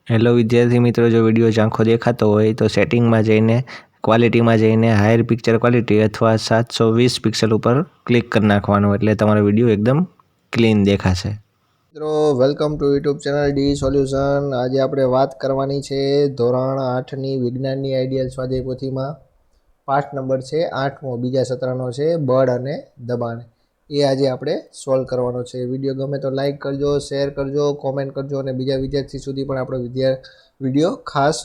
Hello વિદ્યાર્થી મિત્રો, જો વિડીયો ઝાંખો દેખાતો હોય તો સેટિંગમાં જઈને ક્વોલિટીમાં જઈને હાયર પિક્ચર ક્વોલિટી અથવા 720 પિક્સલ ઉપર ક્લિક કરી નાખવાનું, એટલે તમારો વિડીયો એકદમ ક્લીન દેખાશે. મિત્રો welcome to YouTube channel D solution. આજે આપણે વાત કરવાની છે ધોરણ 8ની વિજ્ઞાનની આઈડિયલ સ્વાધ્યાય પોથીમાં પાઠ નંબર છે 8મો, બીજા સત્રનો છે બળ અને દબાણ. એ આજે આપણે સોલ્વ કરવાનો છે. વિડીયો ગમે તો લાઈક કરજો, શેર કરજો, કોમેન્ટ કરજો અને બીજા વિદ્યાર્થી સુધી પણ આપણો વિડીયો ખાસ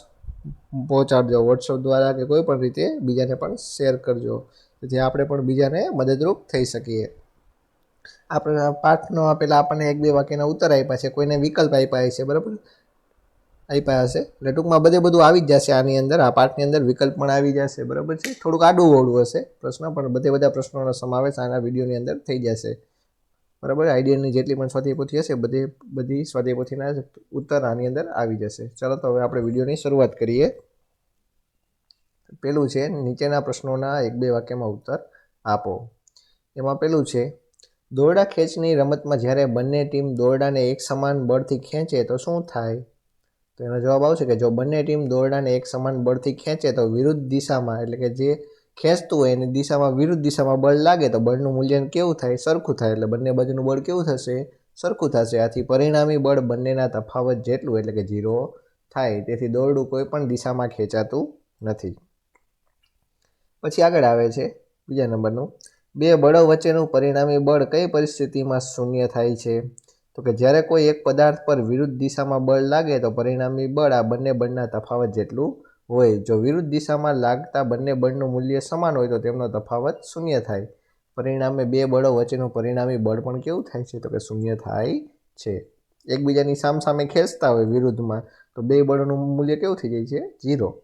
પહોંચાડજો. વોટ્સઅપ દ્વારા કે કોઈ પણ રીતે બીજાને પણ શેર કરજો, જેથી આપણે પણ બીજાને મદદરૂપ થઈ શકીએ. આપણે પાઠનો પેલા આપણને 1-2 વાક્યના ઉત્તર આપ્યા છે, કોઈને વિકલ્પ આપ્યા છે, બરાબર આપ્યા હશે, એટલે ટૂંકમાં બધું આવી જ જશે આની અંદર. આ પાઠની અંદર વિકલ્પ પણ આવી જશે, બરાબર છે. થોડુંક આડું વળું હશે પ્રશ્ન, પણ બધા પ્રશ્નોનો સમાવેશ આના વિડીયોની અંદર થઈ જશે, બરાબર. આઈડિયલની જેટલી પણ સ્વાધ્યાય પોથી હશે બધી સ્વાધ્યાય પોથીના ઉત્તર આની અંદર આવી જશે. ચાલો તો હવે આપણે વિડીયોની શરૂઆત કરીએ. પેલું છે નીચેના પ્રશ્નોના 1-2 વાક્યમાં ઉત્તર આપો. એમાં પેલું છે, દોરડા ખેંચની રમતમાં જ્યારે બંને ટીમ દોરડાને એક સમાન બળથી ખેંચે તો શું થાય? તો એનો જવાબ આવશે કે જો બંને ટીમ દોરડાને એક સમાન બળથી ખેંચે તો વિરુદ્ધ દિશામાં, એટલે કે જે ખેંચતું હોય એની દિશામાં વિરુદ્ધ દિશામાં બળ લાગે તો બળનું મૂલ્ય કેવું થાય? સરખું થાય. એટલે બંને બાજુનું બળ કેવું થશે? સરખું થશે. આથી પરિણામી બળ બંનેના તફાવત જેટલું, એટલે કે 0 થાય. તેથી દોરડું કોઈ પણ દિશામાં ખેંચાતું નથી. પછી આગળ આવે છે બીજા નંબરનું, બે બળો વચ્ચેનું પરિણામી બળ કઈ પરિસ્થિતિમાં શૂન્ય થાય છે? તો કે જ્યારે કોઈ એક પદાર્થ પર વિરુદ્ધ દિશામાં બળ લાગે તો પરિણામી બળ આ બંને બળના તફાવત જેટલું હોય. જો વિરુદ્ધ દિશામાં લાગતા બંને બળનું મૂલ્ય સમાન હોય તો તેમનો તફાવત શૂન્ય થાય. પરિણામે બે બળો વચ્ચેનું પરિણામી બળ પણ કેવું થાય છે? તો કે શૂન્ય થાય છે. એકબીજાની સામસામે ખેંચતા હોય વિરુદ્ધમાં તો બે બળોનું મૂલ્ય કેવું થઈ જાય છે? 0.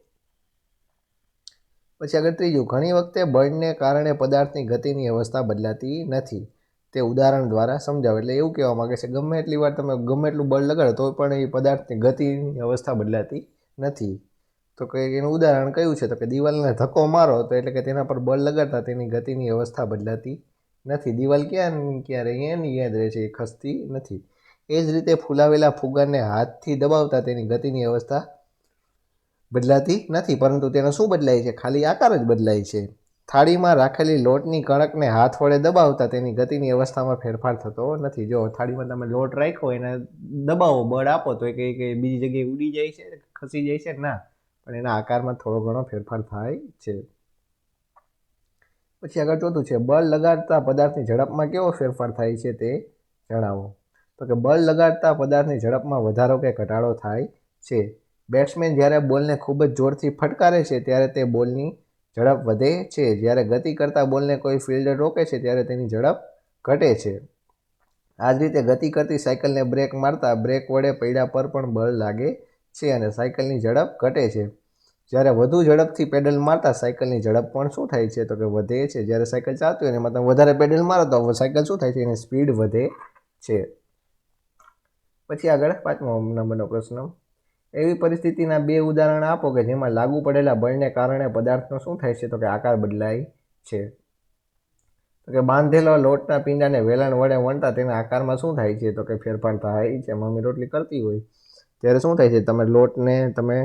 પછી આગળ ત્રીજું, ઘણી વખતે બળને કારણે પદાર્થની ગતિની અવસ્થા બદલાતી નથી. તે ઉદાહરણ દ્વારા સમજાવો. એટલે એવું કહેવા માંગે છે ગમે એટલી વાર તમે ગમે એટલું બળ લગાડો તો પણ એ પદાર્થની ગતિની અવસ્થા બદલાતી નથી. તો કે એનું ઉદાહરણ કયું છે? તો કે દિવાલને ધક્કો મારો તો એટલે કે તેના પર બળ લગાડતા તેની ગતિની અવસ્થા બદલાતી નથી. દિવાલ ક્યાં રહે? એની યાદ રહે છે, એ ખસતી નથી. એ જ રીતે ફૂલાવેલા ફુગ્ગાને હાથથી દબાવતા તેની ગતિની અવસ્થા બદલાતી નથી, પરંતુ તેનો શું બદલાય છે? ખાલી આકાર જ બદલાય છે. થાળીમાં રાખેલી લોટની કણકને હાથ વડે દબાવતા તેની ગતિની અવસ્થામાં ફેરફાર થતો નથી. જો થાળીમાં તમે લોટ રાખ્યો એને દબાવો, બળ આપો તો એ કંઈ બીજી જગ્યાએ ઉડી જાય છે, ખસી જાય છે? ના, પણ એના આકારમાં થોડો ઘણો ફેરફાર થાય છે. પછી આગળ ચોથું છે, બળ લગાડતા પદાર્થની ઝડપમાં કેવો ફેરફાર થાય છે તે જણાવો. તો કે બળ લગાડતા પદાર્થની ઝડપમાં વધારો કે ઘટાડો થાય છે. બેટ્સમેન જ્યારે બોલને ખૂબ જ જોરથી ફટકારે છે ત્યારે તે બોલની ઝડપ વધે છે. જ્યારે ગતિ કરતા બોલને કોઈ ફિલ્ડર રોકે છે ત્યારે તેની ઝડપ ઘટે છે. આ જ રીતે ગતિ કરતી સાયકલને બ્રેક મારતા બ્રેક વડે પૈડા પર પણ બળ લાગે છે અને સાયકલની ઝડપ ઘટે છે. જ્યારે વધુ ઝડપથી પેડલ મારતા સાયકલની ઝડપ પણ શું થાય છે? તો કે વધે છે. જ્યારે સાયકલ ચાલતી હોય એમાં તમે વધારે પેડલ મારો તો સાયકલ શું થાય છે? એની સ્પીડ વધે છે. પછી આગળ 5મો નંબરનો પ્રશ્ન, એવી પરિસ્થિતિના 2 ઉદાહરણ આપો કે જેમાં લાગુ પડેલા બળને કારણે પદાર્થનો શું થાય છે? તો કે આકાર બદલાય છે. તો કે બાંધેલો લોટના પીંડાને વેલણ વડે વણતા તેના આકારમાં શું થાય છે? તો કે ફેરફાર થાય છે. મમ્મી રોટલી કરતી હોય ત્યારે શું થાય છે? તમે લોટને તમે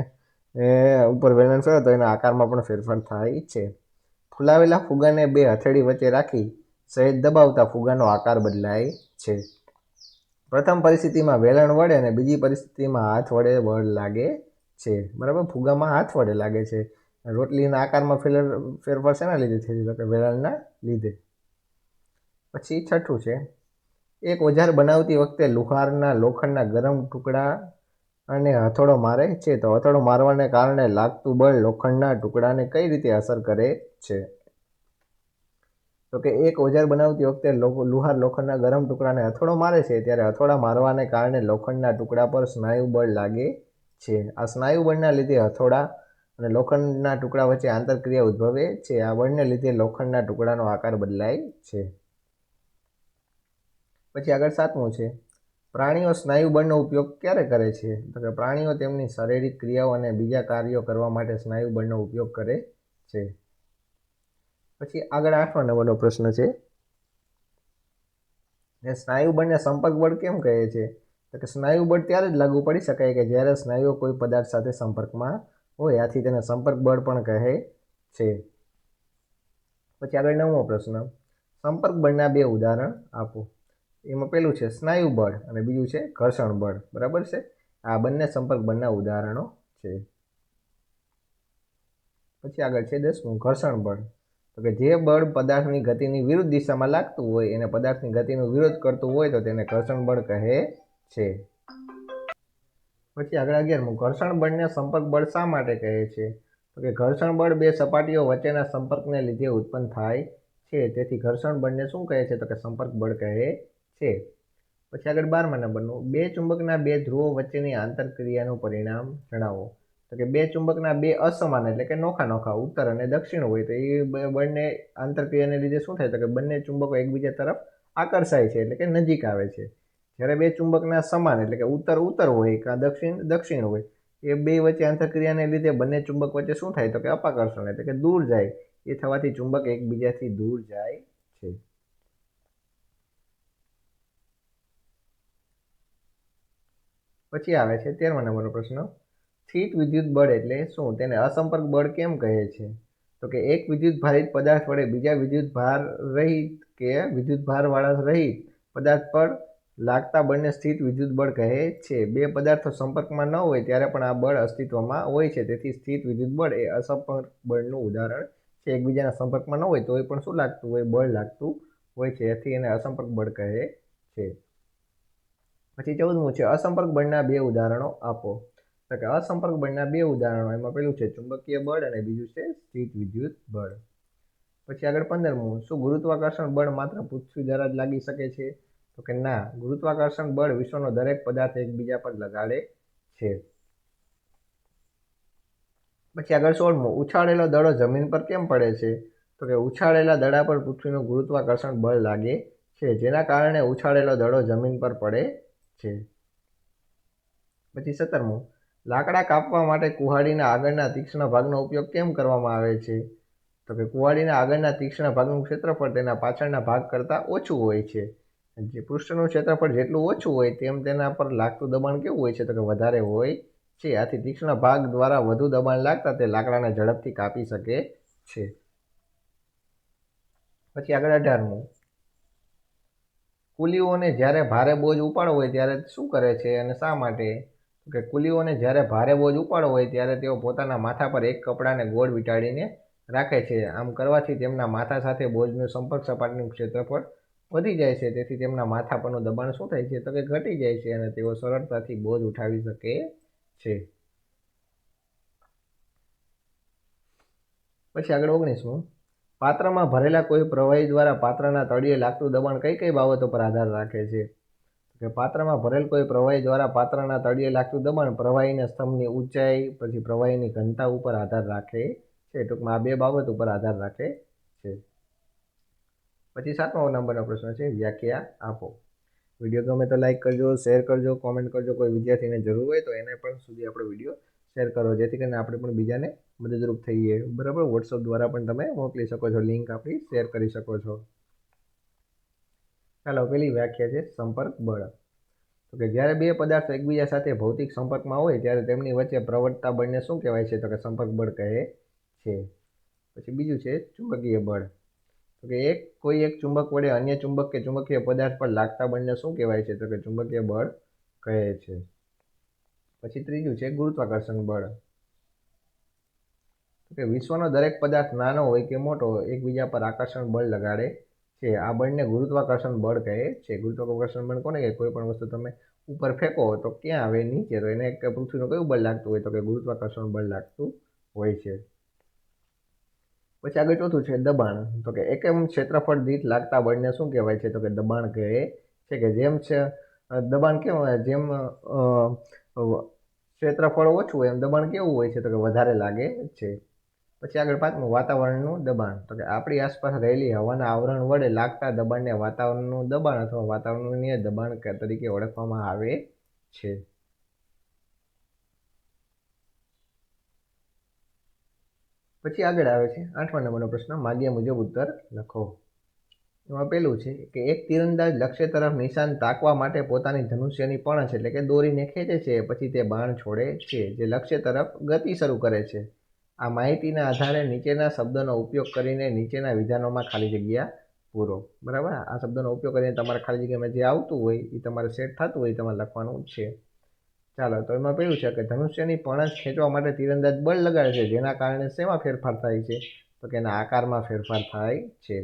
ઉપર વેલણ ફેરવો તો એના આકારમાં પણ ફેરફાર થાય છે. ફૂલાવેલા ફુગ્ગાને 2 હથેળી વચ્ચે રાખી સહેજ દબાવતા ફુગ્ગાનો આકાર બદલાય છે. પ્રથમ પરિસ્થિતિમાં વેલણ વડે અને બીજી પરિસ્થિતિમાં હાથ વડે બળ લાગે છે, બરાબર. ફુગ્ગામાં હાથ વડે લાગે છે. રોટલીના આકારમાં ફેરફાર શેના લીધે થઈ? તો કે વેલણના લીધે. પછી છઠ્ઠું છે, એક ઓજાર બનાવતી વખતે લુહારના લોખંડના ગરમ ટુકડા અને હથોડો મારે છે તો હથોડો મારવાને કારણે લાગતું બળ લોખંડના ટુકડાને કઈ રીતે અસર કરે છે? તો કે એક ઓજાર બનાવતી વખતે લુહાર લોખંડના ગરમ ટુકડાને હથોડો મારે છે ત્યારે હથોડા મારવાને કારણે લોખંડના ટુકડા પર સ્નાયુ બળ લાગે છે. આ સ્નાયુ બળના લીધે હથોડા અને લોખંડના ટુકડા વચ્ચે આંતરક્રિયા ઉદ્ભવે છે. આ બળને લીધે લોખંડના ટુકડાનો આકાર બદલાય છે. પછી આગળ 7મું છે, પ્રાણીઓ સ્નાયુ બળનો ઉપયોગ ક્યારે કરે છે? તો કે પ્રાણીઓ તેમની શારીરિક ક્રિયાઓ અને બીજા કાર્યો કરવા માટે સ્નાયુ બળનો ઉપયોગ કરે છે. પછી આગળ 8મા નંબરનો પ્રશ્ન છે, સ્નાયુ બળને સંપર્ક બળ કેમ કહે છે? તો કે સ્નાયુ બળ ત્યારે જ લાગુ પડી શકાય કે જ્યારે સ્નાયુઓ કોઈ પદાર્થ સાથે સંપર્કમાં હોય, આથી તેને સંપર્ક બળ પણ કહે છે. પછી આગળ 9મો પ્રશ્ન, સંપર્ક બળના 2 ઉદાહરણ આપો. એમાં પહેલું છે સ્નાયુ બળ અને બીજું છે ઘર્ષણ બળ. બરાબર છે, આ બંને સંપર્ક બળના ઉદાહરણો છે. પછી આગળ છે 10મું, ઘર્ષણ બળ. તો કે જે બળ પદાર્થની ગતિની વિરુદ્ધ દિશામાં લાગતું હોય અને પદાર્થની ગતિનો વિરોધ કરતું હોય તો તેને ઘર્ષણ બળ કહે છે. પછી આગળ 11મું, ઘર્ષણ બળને સંપર્ક બળ શા માટે કહે છે? તો કે ઘર્ષણ બળ 2 સપાટીઓ વચ્ચેના સંપર્કને લીધે ઉત્પન્ન થાય છે, તેથી ઘર્ષણ બળને શું કહે છે? તો કે સંપર્ક બળ કહે છે. પછી આગળ 12મા નંબરનું, 2 ચુંબકના 2 ધ્રુવો વચ્ચેની આંતરક્રિયાનું પરિણામ જણાવો. તો કે 2 ચુંબકના 2 અસમાન એટલે કે નોખા ઉત્તર અને દક્ષિણ હોય તો એ બંને આંતરક્રિયાને લીધે શું થાય? તો કે બંને ચુંબકો એકબીજા તરફ આકર્ષાય છે એટલે કે નજીક આવે છે. જ્યારે 2 ચુંબકના સમાન એટલે કે ઉત્તર હોય કે દક્ષિણ હોય, એ બે વચ્ચે આંતરક્રિયાને લીધે બંને ચુંબક વચ્ચે શું થાય? તો કે અપાકર્ષણ એટલે કે દૂર જાય. એ થવાથી ચુંબક એકબીજાથી દૂર જાય છે. પછી આવે છે 13મા નંબરનો પ્રશ્ન, સ્થિત વિદ્યુત બળ એટલે શું? તેને અસંપર્ક બળ કેમ કહે છે? તો કે એક વિદ્યુત ભારિત પદાર્થ વડે બીજા વિદ્યુત ભાર રહિત કે વિદ્યુત ભારવાળા રહિત પદાર્થ પર લાગતા બળને સ્થિત વિદ્યુત બળ કહે છે. 2 પદાર્થો સંપર્કમાં ન હોય ત્યારે પણ આ બળ અસ્તિત્વમાં હોય છે, તેથી સ્થિત વિદ્યુત બળ એ અસંપર્ક બળનું ઉદાહરણ છે. એકબીજાના સંપર્કમાં ન હોય તો પણ શું લાગતું હોય? બળ લાગતું હોય છે, એથી એને અસંપર્ક બળ કહે છે. પછી 14મું છે અસંપર્ક બળના 2 ઉદાહરણો આપો. તો કે અસંપર્ક બળના 2 ઉદાહરણો, એમાં પહેલું છે ચુંબકીય બળ અને બીજું છે સ્થિત વિદ્યુત બળ. પછી આગળ 15મું, શું ગુરુત્વાકર્ષણ બળ માત્ર પૃથ્વી દ્વારા જ લાગી શકે છે? તો કે ના, ગુરુત્વાકર્ષણ બળ વિશ્વનો દરેક પદાર્થ એકબીજા પર લગાડે છે. પછી આગળ 16મું, ઉછાળેલો દડો જમીન પર કેમ પડે છે? તો કે ઉછાળેલા દડા પર પૃથ્વીનું ગુરુત્વાકર્ષણ બળ લાગે છે, જેના કારણે ઉછાળેલો દડો જમીન પર પડે છે. પછી 17મું, લાકડા કાપવા માટે કુહાડીના આગળના તીક્ષ્ણ ભાગનો ઉપયોગ કેમ કરવામાં આવે છે? તો કે કુહાડીના આગળના તીક્ષ્ણ ભાગનું ક્ષેત્રફળ તેના પાછળના ભાગ કરતાં ઓછું હોય છે. જે પૃષ્ઠનું ક્ષેત્રફળ જેટલું ઓછું હોય તેમ તેના પર લાગતું દબાણ કેવું હોય છે? તો કે વધારે હોય છે. આથી તીક્ષ્ણ ભાગ દ્વારા વધુ દબાણ લાગતા તે લાકડાને ઝડપથી કાપી શકે છે. પછી આગળ 18મું, કુલીઓને જ્યારે ભારે બોજ ઉપાડવો હોય ત્યારે શું કરે છે અને શા માટે? તો કે કુલીઓને જ્યારે ભારે બોજ ઉપાડવો હોય ત્યારે તેઓ પોતાના માથા પર એક કપડાને ગોળ વીંટાળીને રાખે છે. આમ કરવાથી તેમના માથા સાથે બોજનું સંપર્ક સપાટીનું ક્ષેત્રફળ વધી જાય છે, તેથી તેમના માથા પરનું દબાણ શું થાય છે? તો કે ઘટી જાય છે અને તેઓ સરળતાથી બોજ ઉઠાવી શકે છે. પછી આગળ 19મું, પાત્રમાં ભરેલા કોઈ પ્રવાહી દ્વારા પાત્રના તળિયે લાગતું દબાણ કઈ બાબતો પર આધાર રાખે છે? કે પાત્રમાં ભરેલ કોઈ પ્રવાહી દ્વારા પાત્રના તળિયે લાગતું દબાણ પ્રવાહીના સ્તંભની ઊંચાઈ પછી પ્રવાહીની ઘનતા ઉપર આધાર રાખે છે. ટૂંકમાં આ 2 બાબત ઉપર આધાર રાખે છે. પછી 7મા નંબરનો પ્રશ્ન છે વ્યાખ્યા આપો. વિડીયો ગમે તો લાઈક કરજો, શેર કરજો, કોમેન્ટ કરજો. કોઈ વિદ્યાર્થીને જરૂર હોય તો એને પણ સુધી આપણો વિડીયો શેર કરો, જેથી કરીને આપણે પણ બીજાને મદદરૂપ થઈએ. બરાબર, વોટ્સઅપ દ્વારા પણ તમે મોકલી શકો છો, લિંક આપણી શેર કરી શકો છો. ચાલો, પેલી વ્યાખ્યા છે સંપર્ક બળ. તો કે જ્યારે 2 પદાર્થો એકબીજા સાથે ભૌતિક સંપર્કમાં હોય ત્યારે તેમની વચ્ચે પ્રવર્તતા બળને શું કહેવાય છે? તો કે સંપર્ક બળ કહે છે. પછી બીજું છે ચુંબકીય બળ. તો કે કોઈ એક ચુંબક વડે અન્ય ચુંબક કે ચુંબકીય પદાર્થ પર લાગતા બળને શું કહેવાય છે? તો કે ચુંબકીય બળ કહે છે. પછી ત્રીજું છે ગુરુત્વાકર્ષણ બળ. તો કે વિશ્વનો દરેક પદાર્થ નાનો હોય કે મોટો એકબીજા પર આકર્ષણ બળ લગાડે છે. આ બળને ગુરુત્વાકર્ષણ બળ કહે છે. ગુરુત્વાકર્ષણ બળ કોને કહે? કોઈ પણ વસ્તુ તમે ઉપર ફેંકો તો ક્યાં આવે? નીચે. તો એને પૃથ્વીનું કયું બળ લાગતું હોય? તો કે ગુરુત્વાકર્ષણ બળ લાગતું હોય છે. પછી આગળ ચોથું છે દબાણ. તો કે એકમ ક્ષેત્રફળ દીઠ લાગતા બળને શું કહેવાય છે? તો કે દબાણ કહે છે. કે જેમ છે દબાણ કેવું હોય, જેમ ક્ષેત્રફળ ઓછું હોય એમ દબાણ કેવું હોય છે? તો કે વધારે લાગે છે. પછી આગળ 5મું, વાતાવરણનું દબાણ. તો કે આપણી આસપાસ રહેલી હવાના આવરણ વડે લાગતા દબાણને વાતાવરણનું દબાણ અથવા વાતાવરણીય દબાણ તરીકે ઓળખવામાં આવે છે. પછી આગળ આવે છે 8મા નંબરનો પ્રશ્ન, માગ્યા મુજબ ઉત્તર લખો. એમાં પેલું છે કે એક તીરંદાજ લક્ષ્ય તરફ નિશાન તાકવા માટે પોતાની ધનુષ્યની પણછ એટલે કે દોરીને ખેંચે છે, પછી તે બાણ છોડે છે, જે લક્ષ્ય તરફ ગતિ શરૂ કરે છે. આ માહિતીના આધારે નીચેના શબ્દોનો ઉપયોગ કરીને નીચેના વિધાનોમાં ખાલી જગ્યા પૂરો. બરાબર, આ શબ્દોનો ઉપયોગ કરીને તમારે ખાલી જગ્યામાં જે આવતું હોય એ તમારે સેટ થતું હોય તમારે લખવાનું છે. ચાલો, તો એમાં પેલું છે કે ધનુષ્યની પણછ ખેંચવા માટે તીરંદાજ બળ લગાડે છે, જેના કારણે શેમાં ફેરફાર થાય છે? તો કે એના આકારમાં ફેરફાર થાય છે.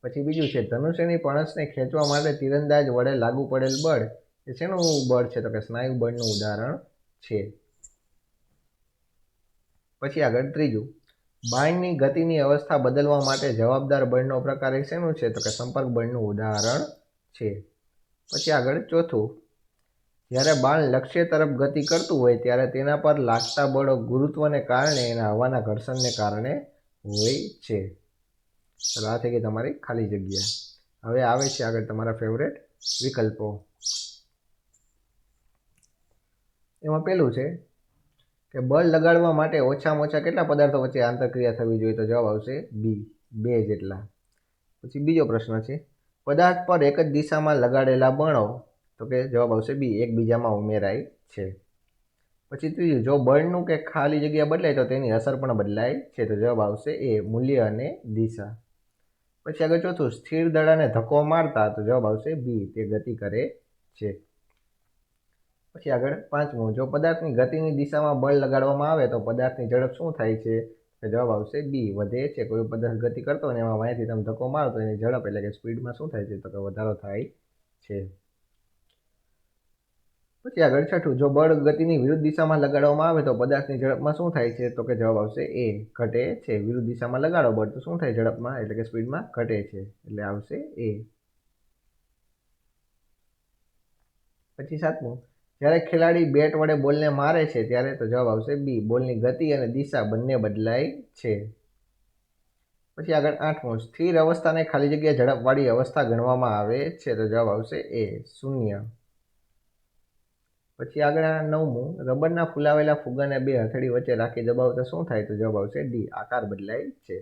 પછી બીજું છે ધનુષ્યની પણછને ખેંચવા માટે તીરંદાજ વડે લાગુ પડેલ બળ એ શેનું બળ છે? તો કે સ્નાયુ બળનું ઉદાહરણ છે. પછી આગળ ત્રીજું, બાણની ગતિની અવસ્થા બદલવા માટે જવાબદાર બળનો પ્રકાર એ શેનું છે? તો કે સંપર્ક બળનું ઉદાહરણ છે. પછી આગળ ચોથું, જ્યારે બાણ લક્ષ્ય તરફ ગતિ કરતું હોય ત્યારે તેના પર લાગતા બળો ગુરુત્વને કારણે એના હવાના ઘર્ષણને કારણે હોય છે. ચાલો, આ થઈ ગઈ તમારી ખાલી જગ્યા. હવે આવે છે આગળ તમારા ફેવરેટ વિકલ્પો. એમાં પેલું છે કે બળ લગાડવા માટે ઓછામાં ઓછા કેટલા પદાર્થો વચ્ચે આંતરક્રિયા થવી જોઈએ? તો જવાબ આવશે બી, 2 જેટલા. પછી બીજો પ્રશ્ન છે, પદાર્થ પર એક જ દિશામાં લગાડેલા બળો, તો કે જવાબ આવશે બી, એકબીજામાં ઉમેરાય છે. પછી ત્રીજું, જો બળનું કે ખાલી જગ્યા બદલાય તો તેની અસર પણ બદલાય છે, તો જવાબ આવશે એ, મૂલ્ય અને દિશા. પછી આગળ ચોથું, સ્થિર દડાને ધક્કો મારતા, તો જવાબ આવશે બી, તે ગતિ કરે છે. પછી આગળ પાંચમું, જો પદાર્થની ગતિની દિશામાં બળ લગાડવામાં આવે તો પદાર્થની ઝડપ શું થાય છે? તો જવાબ આવશે બી, વધે છે. કોઈ પદાર્થ ગતિ કરતો હોય ને એમાં વાંયથી તમે ધક્કો મારો તો એની ઝડપ એટલે કે સ્પીડમાં શું થાય છે? તો કે વધારો થાય છે. પછી આગળ છઠ્ઠું, જો બળ ગતિની વિરુદ્ધ દિશામાં લગાડવામાં આવે તો પદાર્થની ઝડપમાં શું થાય છે? તો કે જવાબ આવશે એ, ઘટે છે. વિરુદ્ધ દિશામાં લગાડો બળ તો શું થાય? ઝડપમાં એટલે કે સ્પીડમાં ઘટે છે, એટલે આવશે એ. પછી સાતમું, જ્યારે ખેલાડી બેટ વડે બોલને મારે છે ત્યારે, તો જવાબ આવશે બી, બોલની ગતિ અને દિશા બંને બદલાય છે. પછી આગળ આઠમું, સ્થિર અવસ્થાને ખાલી જગ્યા ઝડપવાળી અવસ્થા ગણવામાં આવે છે, તો જવાબ આવશે એ, 0. પછી આગળ નવમું, રબરના ફૂલાવેલા ફુગાને બે હથેળી વચ્ચે રાખી દબાવો તો શું થાય? તો જવાબ આવશે ડી, આકાર બદલાય છે.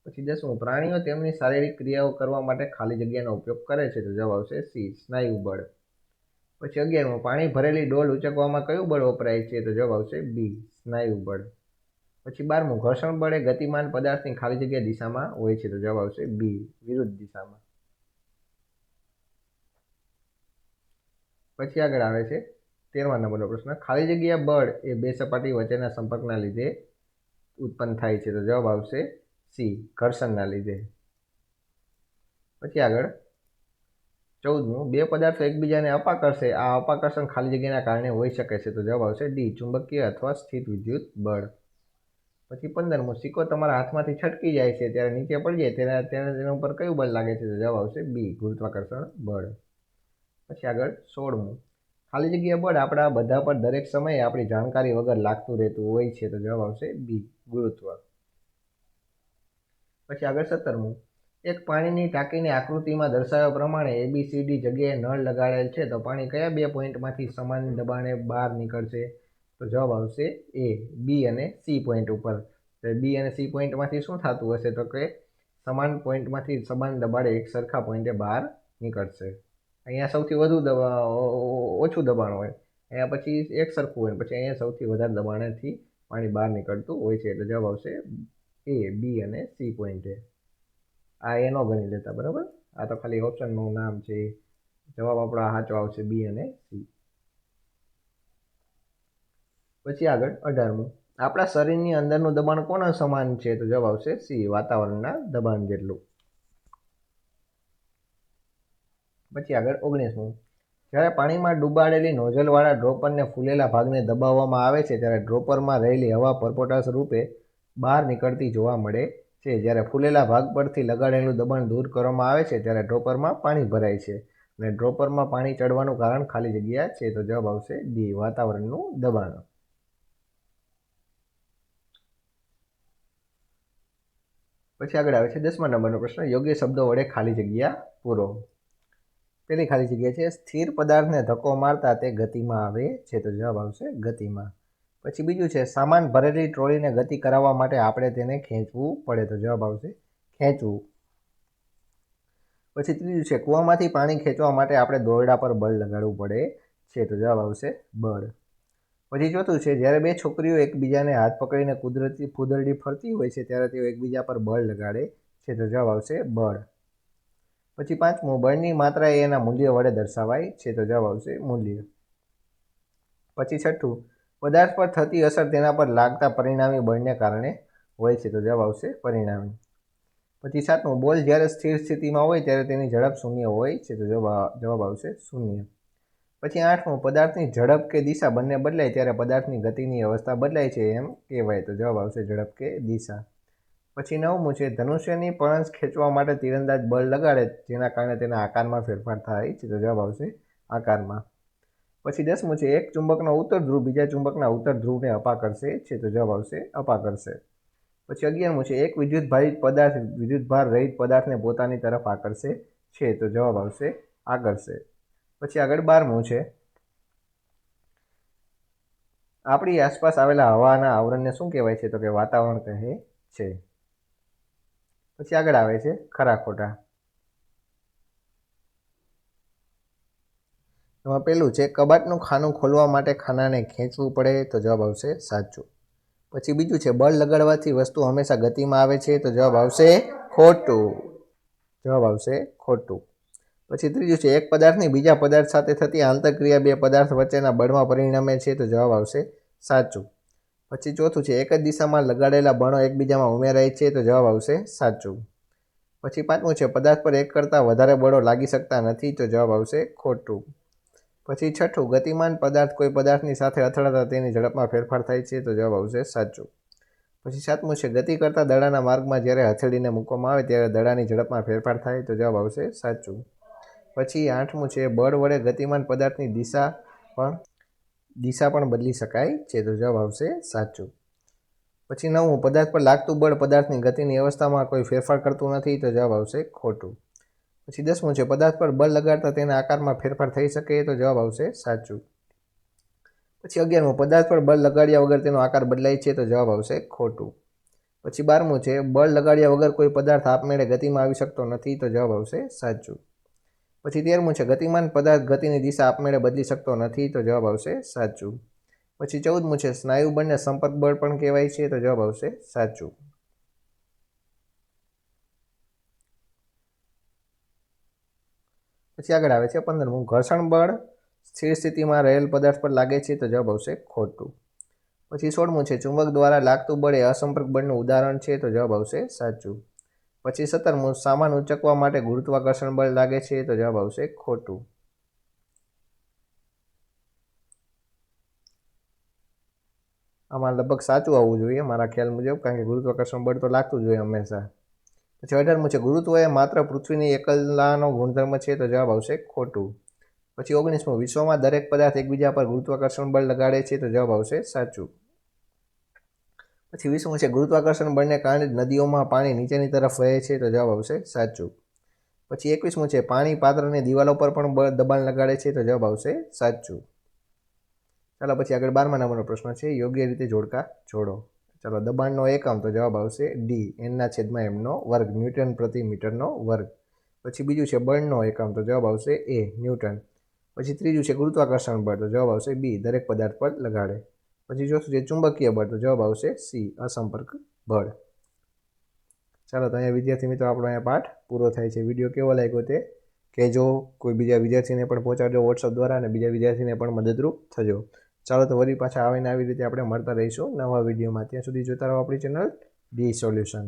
પછી 10મું, પ્રાણીઓ તેમની શારીરિક ક્રિયાઓ કરવા માટે ખાલી જગ્યાનો ઉપયોગ કરે છે, તો જવાબ આવશે સી, સ્નાયુ બળ. પછી 11મું, પાણી ભરેલી ડોલ ઉંચકવામાં કયું બળ વપરાય છે? તો જવાબ આવશે બી, સ્નાયુ બળ. પછી 12મું, ઘર્ષણ બળ એ ગતિમાન પદાર્થની ખાલી જગ્યા દિશામાં હોય છે, તો જવાબ આવશે બી, વિરુદ્ધ દિશામાં. પછી આગળ આવે છે 13મા નંબરનો પ્રશ્ન, ખાલી જગ્યા બળ એ બે સપાટી વચ્ચેના સંપર્કના લીધે ઉત્પન્ન થાય છે, તો જવાબ આવશે સી, ઘર્ષણના લીધે. પછી આગળ 14મું, બે પદાર્થો એકબીજાને અપાકર્ષે, આ અપાકર્ષણ ખાલી જગ્યાના કારણે હોઈ શકે છે, તો જવાબ આવશે ડી, ચુંબકીય અથવા સ્થિત વિદ્યુત બળ. પછી 15મું, સિક્કો તમારા હાથમાંથી છટકી જાય છે ત્યારે નીચે પડી જાય તેના ઉપર કયું બળ લાગે છે? તો જવાબ આવશે બી, ગુરુત્વાકર્ષણ બળ. પછી આગળ 16મું, ખાલી જગ્યા બળ આપણા બધા પર દરેક સમયે આપણી જાણકારી વગર લાગતું રહેતું હોય છે, તો જવાબ આવશે બી, ગુરુત્વ. પછી આગળ 17મું, એક પાણીની ટાંકીની આકૃતિમાં દર્શાવ્યા પ્રમાણે ABCD જગ્યાએ નળ લગાડેલ છે, તો પાણી કયા બે પોઈન્ટમાંથી સમાન દબાણે બહાર નીકળશે? તો જવાબ આવશે એ, બી અને સી પોઈન્ટ ઉપર. બી અને સી પોઈન્ટમાંથી શું થતું હશે? તો કે સમાન પોઈન્ટમાંથી સમાન દબાણે એક સરખા પોઈન્ટે બહાર નીકળશે. અહીંયા સૌથી વધુ ઓછું દબાણ હોય, અહીંયા પછી એક સરખું હોય, પછી અહીંયા સૌથી વધારે દબાણેથી પાણી બહાર નીકળતું હોય છે, એટલે જવાબ આવશે એ, બી અને સી પોઈન્ટે. આ એ ન ગણી લેતા, બરાબર? આ તો ખાલી ઓપ્શનનું નામ છે. જવાબ આપણો સાચો આવશે બી અને સી. પછી આગળ 18મું, આપણા શરીરની અંદરનું દબાણ કોના સમાન છે? તો જવાબ આવશે સી, વાતાવરણના દબાણ જેટલું. પછી આગળ 19મું, જ્યારે પાણીમાં ડૂબાડેલી નોઝલવાળા ડ્રોપરને ફૂલેલા ભાગને દબાવવામાં આવે છે ત્યારે ડ્રોપરમાં રહેલી હવા પરપોટા રૂપે બહાર નીકળતી જોવા મળે છે. જ્યારે ફૂલેલા ભાગ પરથી લગાડેલું દબાણ દૂર કરવામાં આવે છે ત્યારે ડ્રોપરમાં પાણી ભરાય છે અને ડ્રોપરમાં પાણી ચડવાનું કારણ ખાલી જગ્યા છે, તો જવાબ આવશે ડી, વાતાવરણનું દબાણ. પછી આગળ આવે છે 10મા નંબરનો પ્રશ્ન, યોગ્ય શબ્દો વડે ખાલી જગ્યા પૂરો. પેલી ખાલી જગ્યા છે, સ્થિર પદાર્થને ધક્કો મારતા તે ગતિમાં આવે છે, તો જવાબ આવશે ગતિમાં. પછી બીજું છે, સામાન ભરેલી ટ્રોલીને ગતિ કરાવવા માટે આપણે તેને ખેંચવું પડે, તો જવાબ આવશે ખેંચવું. પછી ત્રીજું છે કૂવામાંથી પાણી ખેંચવા માટે આપણે દોરડા પર બળ લગાડવું પડે છે, તો જવાબ આવશે બળ. પછી ચોથું છે જ્યારે બે છોકરીઓ એકબીજાને હાથ પકડીને કુદરતી ફૂદરડી ફરતી હોય છે ત્યારે તેઓ એકબીજા પર બળ લગાડે છે, તો જવાબ આવશે બળ. પછી પાંચમું બળની માત્રા એ એના મૂલ્ય વડે દર્શાવાય છે, તો જવાબ આવશે મૂલ્ય. પછી છઠ્ઠું પદાર્થ પર થતી અસર તેના પર લાગતા પરિણામી બળને કારણે હોય છે, તો જવાબ આવશે પરિણામી. પછી સાતમું બોલ જ્યારે સ્થિર સ્થિતિમાં હોય ત્યારે તેની ઝડપ શૂન્ય હોય છે, તો જવાબ આવશે શૂન્ય. પછી આઠમું પદાર્થની ઝડપ કે દિશા બંને બદલાય ત્યારે પદાર્થની ગતિની અવસ્થા બદલાય છે એમ કહેવાય, તો જવાબ આવશે ઝડપ કે દિશા. પછી નવમું છે ધનુષ્યની પણસ ખેંચવા માટે તીરંદાજ બળ લગાડે જેના કારણે તેના આકારમાં ફેરફાર થાય છે, તો જવાબ આવશે આકારમાં. પછી 10મું છે એક ચુંબકનો ઉત્તર ધ્રુવ બીજા ચુંબકના ઉત્તર ધ્રુવને અપાકર્ષે છે, તો જવાબ આવશે અપાકર્ષે. પછી 11મું છે એક વિદ્યુતભારિત પદાર્થ વિદ્યુતભાર રહિત પદાર્થને પોતાની તરફ આકર્ષે છે, તો જવાબ આવશે આકર્ષે. પછી આગળ 12મું છે આપણી આસપાસ આવેલા હવાના આવરણને શું કહેવાય છે, તો કે વાતાવરણ કહે છે. પછી આગળ આવે છે ખરા ખોટા. એમાં પહેલું છે કબાટનું ખાનું ખોલવા માટે ખાનાને ખેંચવું પડે, તો જવાબ આવશે સાચું. પછી બીજું છે બળ લગાડવાથી વસ્તુ હંમેશા ગતિમાં આવે છે, તો જવાબ આવશે ખોટું. જવાબ આવશે ખોટું. પછી ત્રીજું છે એક પદાર્થની બીજા પદાર્થ સાથે થતી આંતરક્રિયા બે પદાર્થ વચ્ચેના બળમાં પરિણમે છે, તો જવાબ આવશે સાચું. પછી ચોથું છે એક જ દિશામાં લગાડેલા બળો એકબીજામાં ઉમેરાય છે, તો જવાબ આવશે સાચું. પછી પાંચમું છે પદાર્થ પર એક કરતાં વધારે બળો લાગી શકતા નથી, તો જવાબ આવશે ખોટું. પછી છઠ્ઠું ગતિમાન પદાર્થ કોઈ પદાર્થની સાથે અથડાતા તેની ઝડપમાં ફેરફાર થાય છે, તો જવાબ આવશે સાચું. પછી સાતમું છે ગતિ કરતા દડાના માર્ગમાં જ્યારે હથેળીને મૂકવામાં આવે ત્યારે દડાની ઝડપમાં ફેરફાર થાય, તો જવાબ આવશે સાચું. પછી આઠમું છે બળ વડે ગતિમાન પદાર્થની દિશા પણ બદલી શકાય છે, તો જવાબ આવશે સાચું. પછી નવમું પદાર્થ પર લાગતું બળ પદાર્થની ગતિની અવસ્થામાં કોઈ ફેરફાર કરતું નથી, તો જવાબ આવશે ખોટું. પછી 10મું છે પદાર્થ પર બળ લગાડતા તેના આકારમાં ફેરફાર થઈ શકે, તો જવાબ આવશે સાચું. પછી 11મું પદાર્થ પર બળ લગાડ્યા વગર તેનો આકાર બદલાય છે, તો જવાબ આવશે ખોટું. પછી 12મું છે બળ લગાડ્યા વગર કોઈ પદાર્થ આપમેળે ગતિમાં આવી શકતો નથી, તો જવાબ આવશે સાચું. પછી 13મું છે ગતિમાન પદાર્થ ગતિની દિશા આપમેળે બદલી શકતો નથી, તો જવાબ આવશે સાચું. પછી 14મું છે સ્નાયુ બળને સંપર્ક બળ પણ કહેવાય છે, તો જવાબ આવશે સાચું. પછી આગળ આવે છે 15મું ઘર્ષણ બળ સ્થિર સ્થિતિમાં રહેલ પદાર્થ પર લાગે છે, તો જવાબ આવશે ખોટું. પછી 16મું છે ચુંબક દ્વારા લાગતું બળ એ અસંપર્ક બળનું ઉદાહરણ છે, તો જવાબ આવશે સાચું. પછી 17મું સામાન ઉંચકવા માટે ગુરુત્વાકર્ષણ બળ લાગે છે, તો જવાબ આવશે ખોટું. આમાં લગભગ સાચું આવવું જોઈએ મારા ખ્યાલ મુજબ, કારણ કે ગુરુત્વાકર્ષણ બળ તો લાગતું જ હોય હંમેશા. પછી 18મું છે ગુરુત્વ એ માત્ર પૃથ્વીની એકલાનો ગુણધર્મ છે, તો જવાબ આવશે ખોટું. પછી 19મું વિશ્વમાં દરેક પદાર્થ એકબીજા પર ગુરુત્વાકર્ષણ બળ લગાડે છે, તો જવાબ આવશે સાચું. પછી 20મું છે ગુરુત્વાકર્ષણ બળને કારણે જ નદીઓમાં પાણી નીચેની તરફ વહે છે, તો જવાબ આવશે સાચું. પછી 21મું છે પાણી પાત્રની દિવાલો પર પણ દબાણ લગાડે છે, તો જવાબ આવશે સાચું. ચાલો પછી આગળ 12મા નંબરનો પ્રશ્ન છે યોગ્ય રીતે જોડકા જોડો. ચાલો દબાણનો એકમ, તો જવાબ આવશે ડી n/mનો વર્ગ ન્યૂટન પ્રતિ મીટરનો વર્ગ. પછી બીજું છે બળનો એકમ, તો જવાબ આવશે એ ન્યૂટન. પછી ત્રીજું છે ગુરુત્વાકર્ષણ બળ, તો જવાબ આવશે બી દરેક પદાર્થ પર લગાડે. પછી ચોથું છે ચુંબકીય બળ, તો જવાબ આવશે સી અસંપર્ક બળ. ચાલો તો અહીંયા વિદ્યાર્થી મિત્રો આપણો અહીંયા પાઠ પૂરો થાય છે. વિડીયો કેવો લાગ્યો તે કહેજો. કોઈ બીજા વિદ્યાર્થીને પણ પહોંચાડજો વોટ્સઅપ દ્વારા અને બીજા વિદ્યાર્થીને પણ મદદરૂપ થજો. ચાલો તો વળી પાછા આવીને આવી રીતે આપણે મળતા રહીશું નવા વિડીયોમાં. ત્યાં સુધી જોતા રહો આપણી ચેનલ ડી સોલ્યુશન.